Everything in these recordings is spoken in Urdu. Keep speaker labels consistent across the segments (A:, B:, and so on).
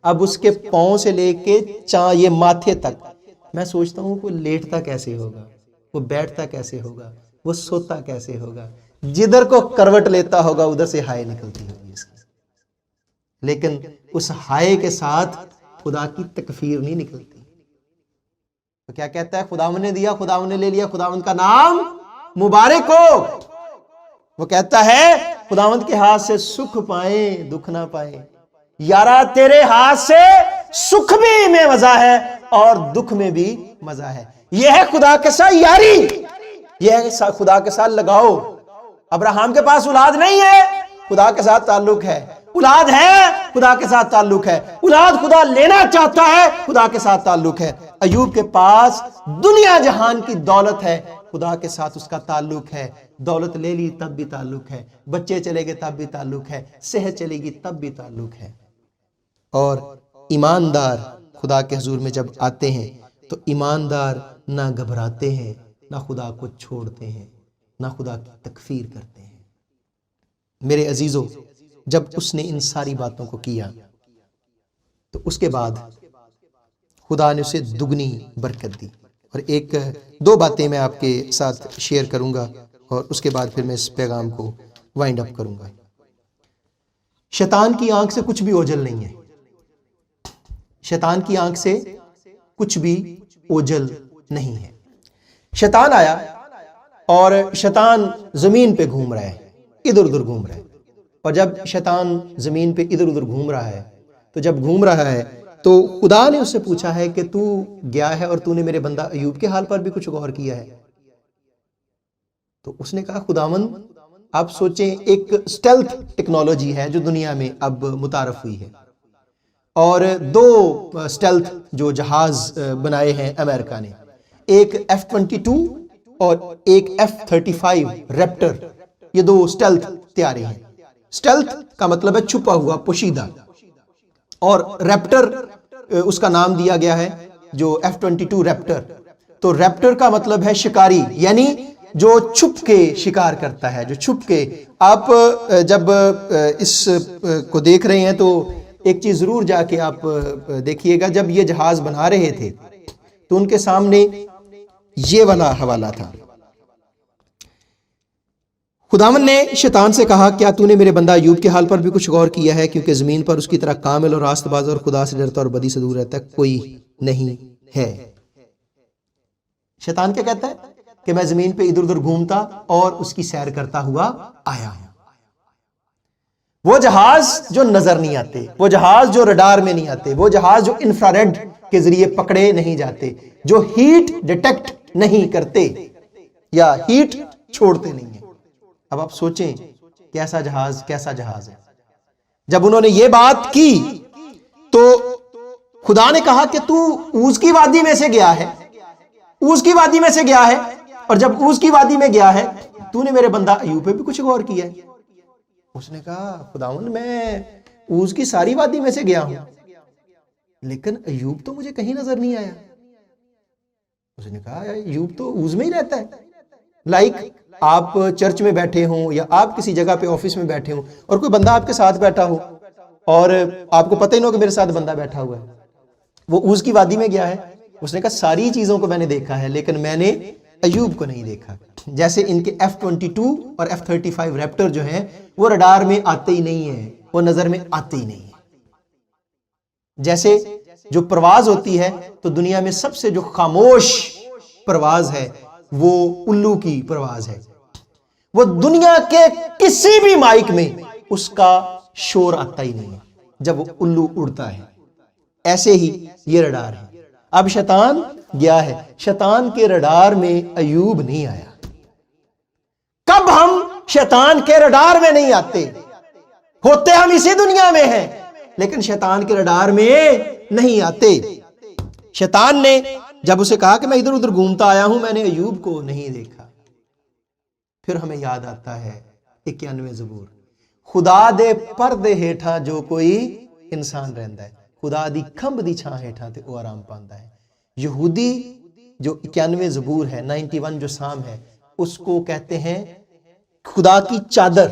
A: اب اس کے پاؤں سے لے کے یہ ماتھے تک میں سوچتا ہوں وہ لیٹتا کیسے ہوگا، وہ بیٹھتا کیسے ہوگا، وہ سوتا کیسے ہوگا، جدھر کو کروٹ لیتا ہوگا ادھر سے ہائے نکلتی ہوگی اس کی، لیکن اس ہائے کے ساتھ خدا کی تکفیر نہیں نکلتی۔ تو کیا کہتا ہے، خداوند نے دیا، خداوند نے لے لیا، خداوند کا نام مبارک ہو۔ وہ کہتا ہے خداوند کے ہاتھ سے سکھ پائیں دکھ نہ پائیں، یارا تیرے ہاتھ سے سکھ بھی میں مزہ ہے اور دکھ میں بھی مزہ ہے۔ یہ ہے خدا کے ساتھ یاری، یہ ہے خدا کے ساتھ لگاؤ۔ ابراہیم کے پاس اولاد نہیں ہے، خدا کے ساتھ تعلق ہے۔ اولاد ہے، خدا کے ساتھ تعلق ہے۔ اولاد خدا لینا چاہتا ہے، خدا کے ساتھ تعلق ہے۔ ایوب کے پاس دنیا جہان کی دولت ہے، خدا کے ساتھ اس کا تعلق ہے۔ دولت لے لی تب بھی تعلق ہے، بچے چلے گئے تب بھی تعلق ہے، صحت چلے گی تب بھی تعلق ہے۔ اور ایماندار خدا کے حضور میں جب آتے ہیں تو ایماندار نہ گھبراتے ہیں، نہ خدا کو چھوڑتے ہیں، نہ خدا کی تکفیر کرتے ہیں۔ میرے عزیزو، جب اس نے ان ساری باتوں کو کیا تو اس کے بعد خدا نے اسے دگنی برکت دی۔ اور دو باتیں میں آپ کے ساتھ شیئر کروں گا اور اس کے بعد پھر میں اس پیغام کو وائنڈ اپ کروں گا۔ شیطان کی آنکھ سے کچھ بھی اوجھل نہیں ہے، شیطان کی آنکھ سے کچھ بھی اوجھل نہیں ہے۔ شیطان آیا اور شیطان زمین پہ گھوم رہا ہے، ادھر ادھر گھوم رہا ہے۔ اور جب شیطان زمین پہ ادھر ادھر گھوم رہا ہے تو جب گھوم رہا ہے تو خدا نے اس سے پوچھا ہے کہ تو گیا ہے اور تو نے میرے بندہ ایوب کے حال پر بھی کچھ غور کیا ہے؟ تو اس نے کہا خداوند، آپ سوچیں ایک اسٹیلتھ ٹیکنالوجی ہے جو دنیا میں اب متعارف ہوئی ہے، اور دو اسٹیلتھ جو جہاز بنائے ہیں امریکہ نے، ایک F-22 اور ایک F-35 ریپٹر، یہ دو اسٹیلتھ طیارے ہیں۔ اسٹیلتھ کا مطلب ہے چھپا ہوا، پوشیدہ، اور ریپٹر اس کا نام دیا گیا ہے جو F-22 ریپٹر۔ تو ریپٹر کا مطلب ہے شکاری، یعنی جو چھپ کے شکار کرتا ہے، جو چھپ کے۔ آپ جب اس کو دیکھ رہے ہیں تو ایک چیز ضرور جا کے آپ دیکھیے گا، جب یہ جہاز بنا رہے تھے تو ان کے سامنے یہ والا حوالہ تھا۔ خداوند نے شیطان سے کہا کیا تو نے میرے بندہ ایوب کے حال پر بھی کچھ غور کیا ہے، کیونکہ زمین پر اس کی طرح کامل اور راست باز اور خدا سے ڈرتا اور بدی سے دور رہتا کوئی نہیں ہے۔ شیطان کیا کہتا ہے کہ میں زمین پہ ادھر ادھر گھومتا اور اس کی سیر کرتا ہوا آیا ہوں۔ وہ جہاز جو نظر نہیں آتے، وہ جہاز جو رڈار میں نہیں آتے، وہ جہاز جو انفراریڈ کے ذریعے پکڑے نہیں جاتے، جو ہیٹ ڈیٹیکٹ نہیں کرتے یا ہیٹ چھوڑتے نہیں ہیں۔ اب آپ سوچیں کیسا جہاز ہے۔ جب انہوں نے یہ بات کی تو خدا نے کہا کہ تو اوز کی وادی میں سے گیا ہے، اوز کی وادی میں سے گیا ہے، اور جب اوز کی وادی میں گیا ہے تو نے میرے بندہ ایوب پہ بھی کچھ غور کیا ہے؟ اس نے کہا خداوند میں اوز کی ساری وادی میں سے گیا ہوں، لیکن ایوب تو مجھے کہیں نظر نہیں آیا۔ اس نے کہا ایوب تو اوز میں ہی رہتا ہے۔ لائک آپ چرچ میں بیٹھے ہوں یا آپ کسی جگہ پہ آفس میں بیٹھے ہوں اور کوئی بندہ آپ کے ساتھ بیٹھا ہو اور آپ کو پتہ ہی نہ ہو کہ میرے ساتھ بندہ بیٹھا ہوا ہے، وہ اوز کی وادی میں گیا ہے۔ اس نے کہا ساری چیزوں کو میں نے دیکھا ہے لیکن میں نے ایوب کو نہیں دیکھا۔ جیسے ان کے F-22 اور F-35 ریپٹر جو ہیں وہ رڈار میں آتے ہی نہیں ہیں، وہ نظر میں آتے ہی نہیں ہیں۔ جیسے جو پرواز ہوتی ہے تو دنیا میں سب سے جو خاموش پرواز ہے وہ الو کی پرواز ہے، وہ دنیا کے کسی بھی مائک میں اس کا شور آتا ہی نہیں ہے جب وہ الو اڑتا ہے۔ ایسے ہی یہ رڈار ہے۔ اب شیطان گیا ہے، شیطان کے رڈار میں ایوب نہیں آیا۔ کب ہم شیطان کے رڈار میں نہیں آتے؟ ہوتے ہم اسی دنیا میں ہیں لیکن شیطان کے رڈار میں نہیں آتے۔ شیطان نے جب اسے کہا کہ میں ادھر ادھر گھومتا آیا ہوں، میں نے ایوب کو نہیں دیکھا، پھر ہمیں یاد آتا ہے 91 زبور، خدا دے پردے ہیٹھا جو کوئی انسان رہندا ہے، خدا دی کھمب دی چھاں ہیٹھا تے او آرام پاندا ہے۔ یہودی جو 91 زبور ہے، 91 جو سام ہے، اس کو کہتے ہیں خدا کی چادر،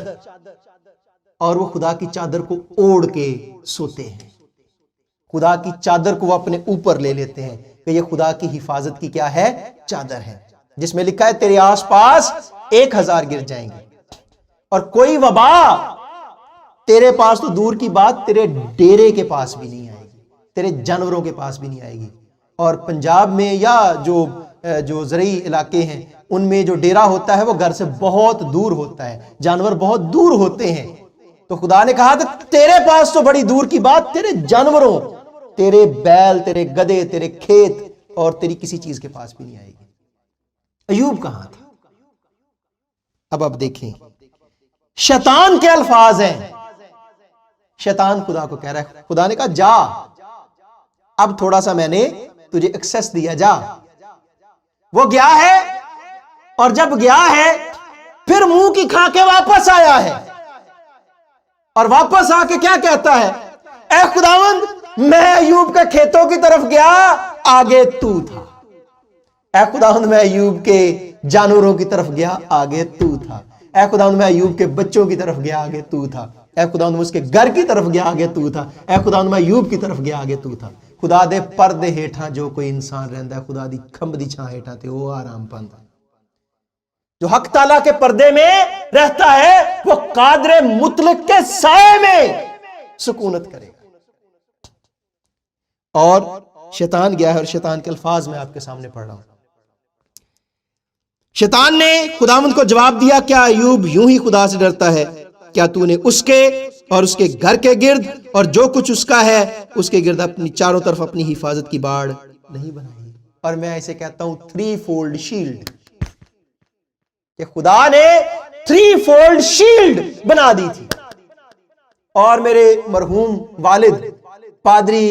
A: اور وہ خدا کی چادر کو اوڑھ کے سوتے ہیں۔ خدا کی چادر کو وہ اپنے اوپر لے لیتے ہیں کہ یہ خدا کی حفاظت کی کیا ہے؟ چادر ہے، جس میں لکھا ہے تیرے آس پاس 1000 گر جائیں گے اور کوئی وبا تیرے پاس تو دور کی بات، تیرے ڈیرے کے پاس بھی نہیں آئے گی، تیرے جانوروں کے پاس بھی نہیں آئے گی۔ اور پنجاب میں یا جو زرعی علاقے ہیں ان میں جو ڈیرا ہوتا ہے وہ گھر سے بہت دور ہوتا ہے، جانور بہت دور ہوتے ہیں، تو خدا نے کہا کہ تیرے پاس تو بڑی دور کی بات، تیرے جانوروں، تیرے بیل، تیرے گدھے، تیرے کھیت اور تیری کسی چیز کے پاس بھی نہیں آئے گی۔ ایوب کہاں تھا؟ اب دیکھیں شیطان کے الفاظ ہیں، شیطان خدا کو کہہ رہا ہے، خدا نے کہا جا، اب تھوڑا سا میں نے تجھے ایکسس دیا، جا۔ وہ گیا ہے اور جب گیا ہے پھر منہ کی کھا کے واپس آیا ہے، اور واپس آ کے کیا کہتا ہے؟ اے خداوند میں ایوب کے کھیتوں کی طرف گیا، آگے تو تھا۔ اے خداوند میں ایوب کے جانوروں کی طرف گیا، آگے تو تھا۔ اے خداوند میں ایوب کے بچوں کی طرف گیا، آگے تو تھا۔ اے خداوند میں اس کے گھر کی طرف گیا، آگے تو تھا۔ اے خداوند میں ایوب کی طرف گیا، آگے تو تھا۔ خدا دے پردے ہیٹھاں جو کوئی انسان رہندا ہے، خدا دی کھمب دی چھاں ہیٹھاں تے وہ آرام پاندا۔ جو حق تعالیٰ کے پردے میں رہتا ہے وہ قادر مطلق کے سائے میں سکونت کرے گا۔ اور شیطان گیا ہے، اور شیطان کے الفاظ میں آپ کے سامنے پڑھ رہا ہوں۔ شیطان نے خداوند کو جواب دیا، کیا ایوب یوں ہی خدا سے ڈرتا ہے؟ کیا تو نے اس کے اور اس کے گھر کے گرد اور جو کچھ اس کا ہے اس کے گرد اپنی چاروں طرف اپنی حفاظت کی باڑ نہیں بنائی؟ اور میں اسے کہتا ہوں 3 فولڈ شیلڈ، کہ خدا نے 3 فولڈ شیلڈ بنا دی تھی۔ اور میرے مرحوم والد پادری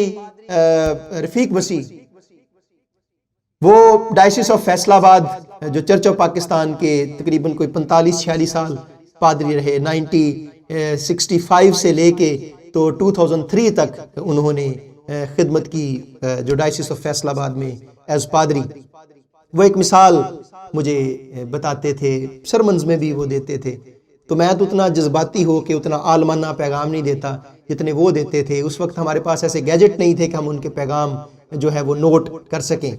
A: رفیق مسیح، وہ ڈائسس آف فیصل آباد جو چرچ آف پاکستان کے تقریباً کوئی 45-46 سال پادری رہے، 1965 سے لے کے تو 2003 تک انہوں نے خدمت کی جو ڈائسس آف فیصل آباد میں ایز پادری۔ وہ ایک مثال مجھے بتاتے تھے، سرمنز میں بھی وہ دیتے تھے، تو میں تو اتنا جذباتی ہو کہ اتنا عالمانہ پیغام نہیں دیتا جتنے وہ دیتے تھے۔ اس وقت ہمارے پاس ایسے گیجٹ نہیں تھے کہ ہم ان کے پیغام جو ہے وہ نوٹ کر سکیں۔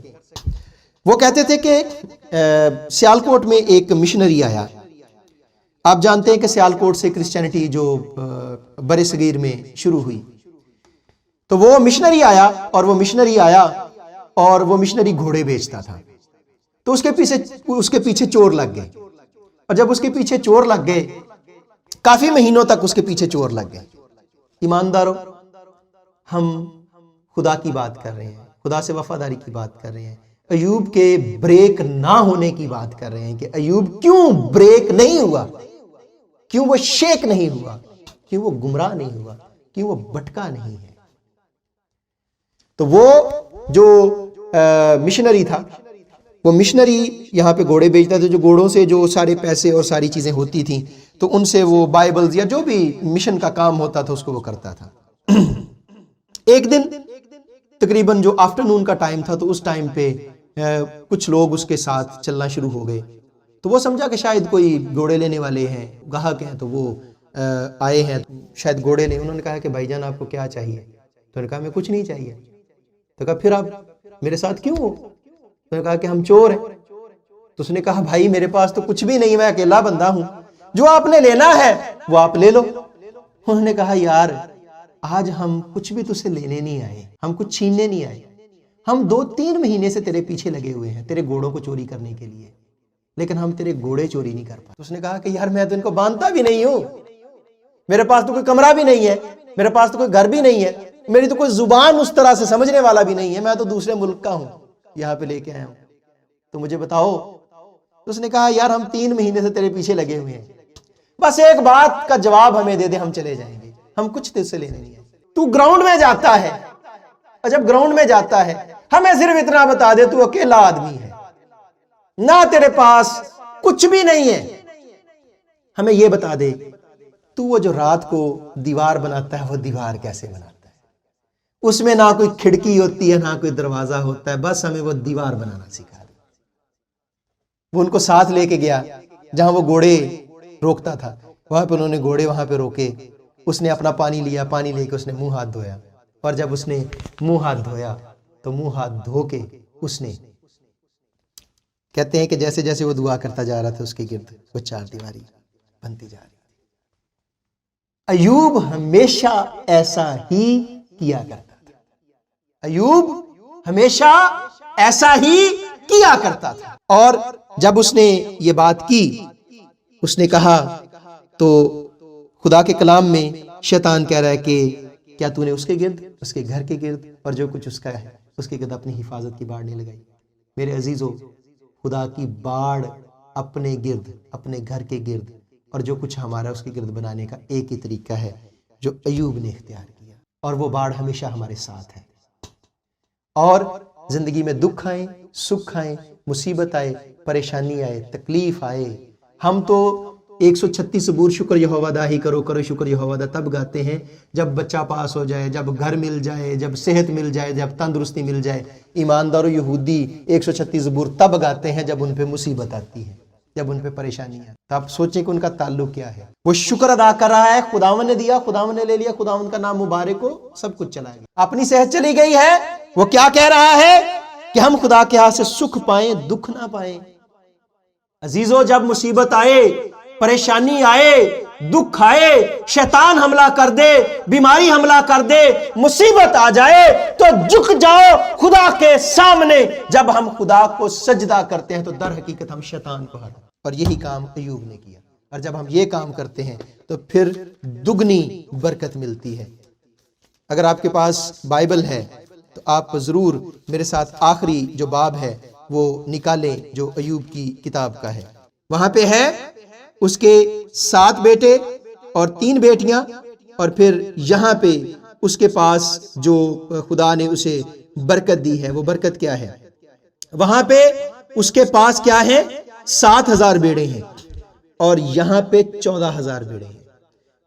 A: وہ کہتے تھے کہ سیالکوٹ میں ایک مشنری آیا۔ آپ جانتے ہیں کہ سیالکوٹ سے کرسچینٹی جو بر صغیر میں شروع ہوئی، تو وہ مشنری آیا اور وہ مشنری گھوڑے بیچتا تھا، تو اس کے پیچھے چور لگ گئے، اور جب اس کے پیچھے چور لگ گئے کافی مہینوں تک اس کے پیچھے چور لگ گئے۔ ایمانداروں، ہم خدا کی بات کر رہے ہیں، خدا سے وفاداری کی بات کر رہے ہیں، ایوب کے بریک نہ ہونے کی بات کر رہے ہیں کہ ایوب کیوں بریک نہیں ہوا، کیوں وہ شیک نہیں ہوا، کیوں وہ گمراہ نہیں ہوا، کیوں وہ بھٹکا نہیں ہے۔ تو وہ جو مشنری تھا، وہ مشنری یہاں پہ گھوڑے بیچتا تھا، جو گھوڑوں سے جو سارے پیسے اور ساری چیزیں ہوتی تھیں تو ان سے وہ بائبلز یا جو بھی مشن کا کام ہوتا تھا اس کو وہ کرتا تھا۔ ایک دن تقریباً جو آفٹرنون کا ٹائم تھا، تو اس ٹائم پہ کچھ لوگ اس کے ساتھ چلنا شروع ہو گئے، تو وہ سمجھا کہ شاید کوئی گھوڑے لینے والے ہیں، گاہک ہیں، تو وہ آئے ہیں شاید گھوڑے لیں۔ انہوں نے کہا کہ بھائی جان آپ کو کیا چاہیے؟ تو انہوں نے کہا ہمیں کچھ نہیں چاہیے۔ تو کہا پھر آپ میرے ساتھ کیوں ہو؟ تو نے کہا کہ ہم چور ہیں۔ تو اس نے کہا بھائی میرے پاس تو کچھ بھی نہیں، میں اکیلا بندہ ہوں، جو آپ نے لینا ہے وہ آپ لے لو۔ انہوں نے کہا یار آج ہم کچھ بھی تجھ سے لینے نہیں آئے، ہم کچھ چھیننے نہیں آئے، ہم 2-3 مہینے سے تیرے پیچھے لگے ہوئے ہیں تیرے گھوڑوں کو چوری کرنے کے لیے، لیکن ہم تیرے گھوڑے چوری نہیں کر پائے۔ اس نے کہا کہ یار میں تو ان کو باندھتا بھی نہیں ہوں، میرے پاس تو کوئی کمرہ بھی نہیں ہے، میرے پاس تو کوئی گھر بھی نہیں ہے، میری تو کوئی زبان اس طرح سے سمجھنے والا بھی نہیں ہے، میں تو دوسرے ملک کا ہوں، یہاں پہ لے کے آیا ہوں، تو مجھے بتاؤ۔ تو اس نے کہا یار ہم 3 مہینے سے تیرے پیچھے لگے ہوئے ہیں، بس ایک بات کا جواب ہمیں دے دے، ہم چلے جائیں گے، ہم کچھ تجھ سے لینے نہیں ہے۔ تو گراؤنڈ میں جاتا ہے، اور جب گراؤنڈ میں جاتا ہے ہمیں صرف اتنا بتا دے تو اکیلا آدمی ہے، نہ تیرے پاس کچھ بھی نہیں ہے، ہمیں یہ بتا دے تو وہ جو رات کو دیوار بناتا ہے وہ دیوار کیسے بناتا ہے؟ اس میں نہ کوئی کھڑکی ہوتی ہے نہ کوئی دروازہ ہوتا ہے، بس ہمیں وہ دیوار بنانا سکھا دے۔ وہ ان کو ساتھ لے کے گیا جہاں وہ گھوڑے روکتا تھا، وہاں پہ انہوں نے گھوڑے وہاں پہ روکے، اس نے اپنا پانی لیا، پانی لے کے اس نے منہ ہاتھ دھویا، اور جب اس نے منہ ہاتھ دھویا تو منہ ہاتھ دھو کے اس نے، کہتے ہیں کہ جیسے جیسے وہ دعا کرتا جا رہا تھا اس کے گرد وہ چار دیواری بنتی جا رہی تھی۔ ایوب ہمیشہ ایسا ہی کیا کرتا تھا، ایوب ہمیشہ ایسا ہی کیا کرتا تھا۔ اور جب اس نے یہ بات کی، اس نے کہا تو خدا کے کلام میں شیطان کہہ رہا ہے کہ کیا تو نے اس کے گرد، اس کے گھر کے گرد اور جو کچھ اس کا ہے اس کے گرد اپنی حفاظت کی باڑ نہیں لگائی؟ میرے عزیزو، خدا کی باڑ اپنے گرد، اپنے گھر کے گرد اور جو کچھ ہمارا اس کے گرد بنانے کا ایک ہی طریقہ ہے جو ایوب نے اختیار کیا، اور وہ باڑ ہمیشہ ہمارے ساتھ ہے۔ اور زندگی میں دکھ آئے، سکھ آئے، مصیبت آئے، پریشانی آئے، تکلیف آئے، ہم تو 136 عبور شکر یہوہ دا ہی کرو کرو شکر یہوہ دا تب گاتے ہیں جب بچہ پاس ہو جائے، جب گھر مل جائے، جب صحت مل جائے، جب تندرستی مل جائے۔ ایماندار و یہودی 136 عبور تب گاتے ہیں جب ان پہ مصیبت آتی ہے، جب ان پہ پریشانی آتی ہے۔ تو آپ سوچیں کہ ان کا تعلق کیا ہے؟ وہ شکر ادا کر رہا ہے، خداوند نے دیا، خداوند نے لے لیا، خداوند کا نام مبارک ہو، سب کچھ چلا گیا، اپنی صحت چلی گئی ہے۔ وہ کیا کہہ رہا ہے کہ ہم خدا کے ہاتھ سے سکھ پائیں، دکھ نہ پائیں۔ عزیزو، جب مصیبت آئے، پریشانی آئے، دکھ آئے، شیطان حملہ کر دے، بیماری حملہ کر دے، مصیبت آ جائے تو جھک جاؤ خدا کے سامنے۔ جب ہم خدا کو سجدہ کرتے ہیں تو در حقیقت ہم شیطان کو ہٹاتے ہیں، اور یہی کام ایوب نے کیا۔ اور جب ہم یہ کام کرتے ہیں تو پھر دگنی برکت ملتی ہے۔ اگر آپ کے پاس بائبل ہے تو آپ ضرور میرے ساتھ آخری جو باب ہے وہ نکالیں جو ایوب کی کتاب کا ہے۔ وہاں پہ ہے اس کے 7 بیٹے اور 3 بیٹیاں، اور پھر یہاں پہ اس کے پاس جو خدا نے اسے برکت دی ہے وہ برکت کیا ہے۔ وہاں پہ اس کے پاس کیا ہے؟ 7,000 بیڑے ہیں، اور یہاں پہ 14,000 بیڑے ہیں۔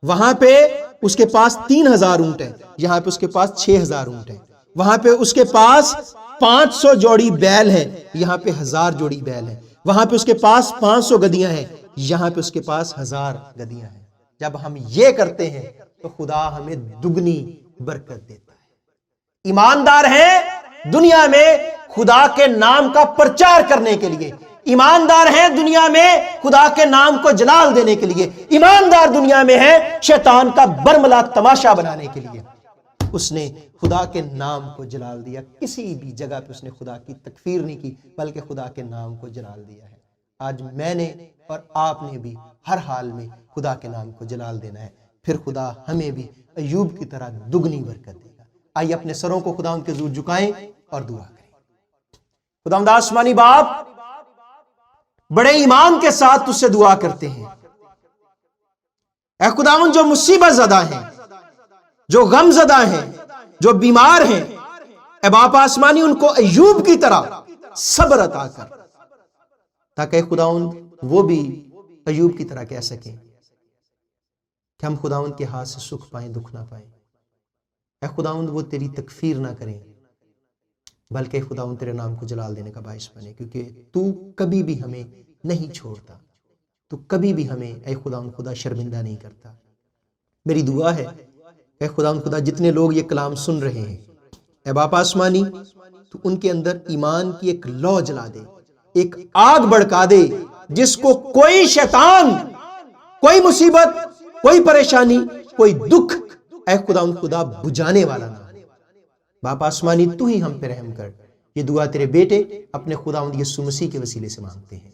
A: وہاں پہ اس کے پاس 3,000 اونٹ ہیں، یہاں پہ اس کے پاس 6,000 اونٹ ہیں۔ وہاں پہ اس کے پاس 500 جوڑی بیل ہے، یہاں پہ 1000 جوڑی بیل ہے۔ وہاں پہ اس کے پاس 500 گدیاں ہیں، یہاں پہ اس کے پاس 1000 گدیاں ہیں۔ جب ہم یہ کرتے ہیں تو خدا ہمیں دگنی برکت دیتا ہے۔ ایماندار ہیں دنیا میں خدا کے نام کا پرچار کرنے کے لیے، ایماندار ہیں دنیا میں خدا کے نام کو جلال دینے کے لیے، ایماندار دنیا میں ہے شیطان کا برملا تماشا بنانے کے لیے۔ اس نے خدا کے نام کو جلال دیا، کسی بھی جگہ پہ اس نے خدا کی تکفیر نہیں کی بلکہ خدا کے نام کو جلال دیا ہے۔ آج میں نے اور آپ نے بھی ہر حال میں خدا کے نام کو جلال دینا ہے، پھر خدا ہمیں بھی ایوب کی طرح دگنی برکت دے گا۔ آئیے اپنے سروں کو خدا ان کے حضور جھکائیں اور دعا کریں۔ خداوند آسمانی باپ، بڑے ایمان کے ساتھ تجھ سے دعا کرتے ہیں، اے خداوند جو مصیبت زدہ ہیں، جو غم زدہ ہیں، جو بیمار ہیں، اے باپ آسمانی ان کو ایوب کی طرح صبر عطا کر، تاکہ خداوند وہ بھی ایوب کی طرح کہہ سکیں کہ ہم خداوند کے ہاتھ سے سکھ پائیں، دکھ نہ پائیں۔ اے خداوند وہ تیری تکفیر نہ کریں بلکہ خداوند تیرے نام کو جلال دینے کا باعث بنے، کیونکہ تو کبھی بھی ہمیں نہیں چھوڑتا، تو کبھی بھی ہمیں اے خداوند خدا شرمندہ نہیں کرتا۔ میری دعا ہے اے خداوند خدا جتنے لوگ یہ کلام سن رہے ہیں، اے باپ آسمانی تو ان کے اندر ایمان کی ایک لو جلا دے، ایک آگ بڑکا دے جس کو کوئی شیطان، کوئی مصیبت، کوئی پریشانی، کوئی دکھ اے خداوند خدا بجھانے والا نہ ہو۔ باپ آسمانی تو ہی ہم پہ رحم کر۔ یہ دعا تیرے بیٹے اپنے خداوند یسوع مسیح کے وسیلے سے مانگتے ہیں۔